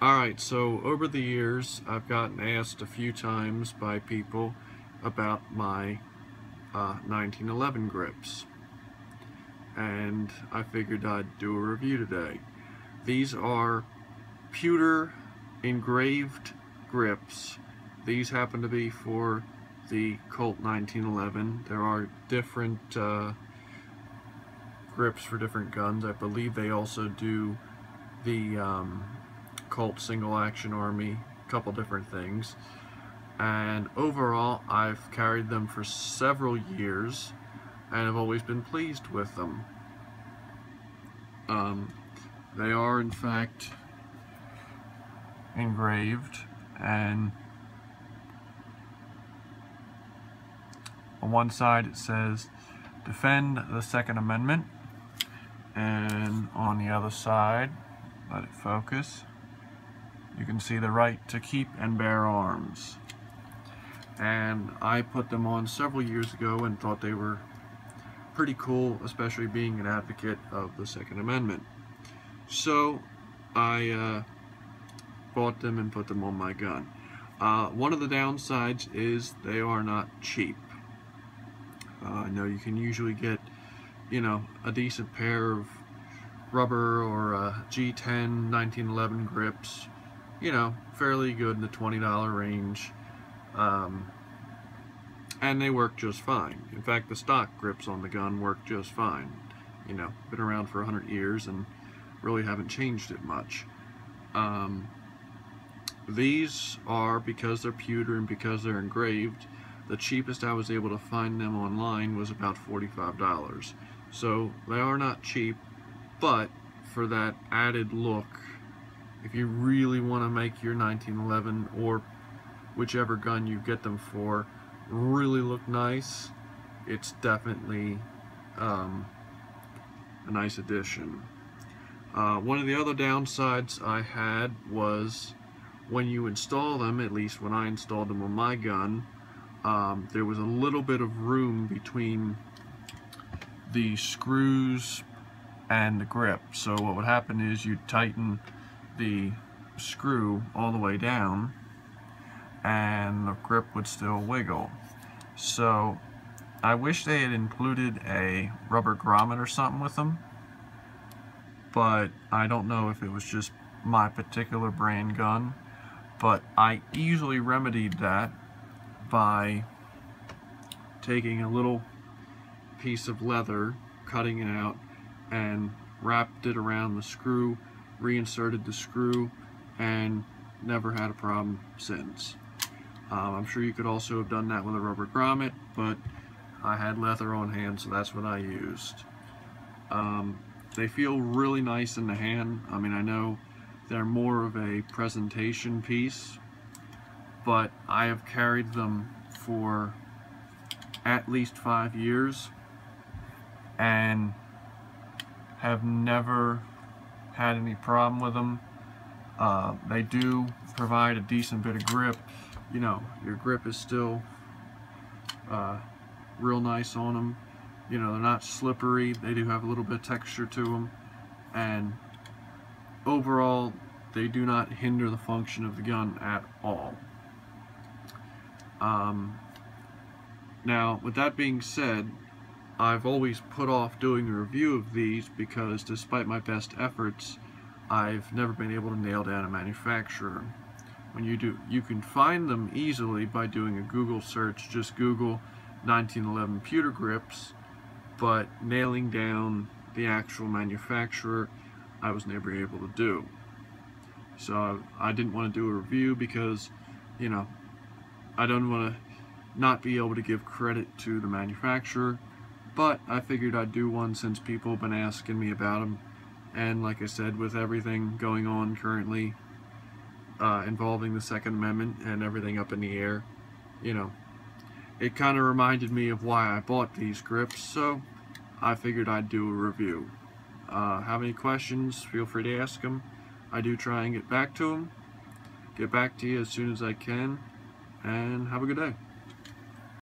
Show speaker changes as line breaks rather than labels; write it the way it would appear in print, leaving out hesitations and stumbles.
Alright, so over the years, I've gotten asked a few times by people about my 1911 grips, and I figured I'd do a review today. These are pewter engraved grips. These happen to be for the Colt 1911. There are different grips for different guns. I believe they also do the Colt single action army, a couple different things. And overall, I've carried them for several years and have always been pleased with them. They are in fact engraved, and on one side it says defend the Second Amendment, and on the other side, let it focus, you can see the right to keep and bear arms. And I put them on several years ago and thought they were pretty cool, especially being an advocate of the Second Amendment. So I bought them and put them on my gun. One of the downsides is they are not cheap. I know you can usually get, a decent pair of rubber or G10 1911 grips, fairly good in the $20 range, and they work just fine. In fact, the stock grips on the gun work just fine. Been around for 100 years and really haven't changed it much. These are, because they're pewter and because they're engraved, the cheapest I was able to find them online was about $45. So they are not cheap, but for that added look, if you really want to make your 1911 or whichever gun you get them for really look nice, it's definitely a nice addition. One of the other downsides I had was when you install them, at least when I installed them on my gun, there was a little bit of room between the screws and the grip. So what would happen is you'd tighten the screw all the way down and the grip would still wiggle. So I wish they had included a rubber grommet or something with them, but I don't know if it was just my particular brand gun. But I easily remedied that by taking a little piece of leather, cutting it out, and wrapped it around the screw, reinserted the screw, and never had a problem since. I'm sure you could also have done that with a rubber grommet, but I had leather on hand, so that's what I used. They feel really nice in the hand. I mean, I know they're more of a presentation piece, but I have carried them for at least 5 years and have never had any problem with them. They do provide a decent bit of grip. Your grip is still real nice on them. They're not slippery. They do have a little bit of texture to them, and overall they do not hinder the function of the gun at all. Now, with that being said, I've always put off doing a review of these because despite my best efforts, I've never been able to nail down a manufacturer. When you do, you can find them easily by doing a Google search. Just Google 1911 pewter grips, but nailing down the actual manufacturer I was never able to do. So I didn't want to do a review because, I don't want to not be able to give credit to the manufacturer, but I figured I'd do one since people have been asking me about them. And like I said, with everything going on currently involving the Second Amendment and everything up in the air, it kind of reminded me of why I bought these grips, so I figured I'd do a review. Have any questions, feel free to ask them. I do try and get back to you as soon as I can, and have a good day.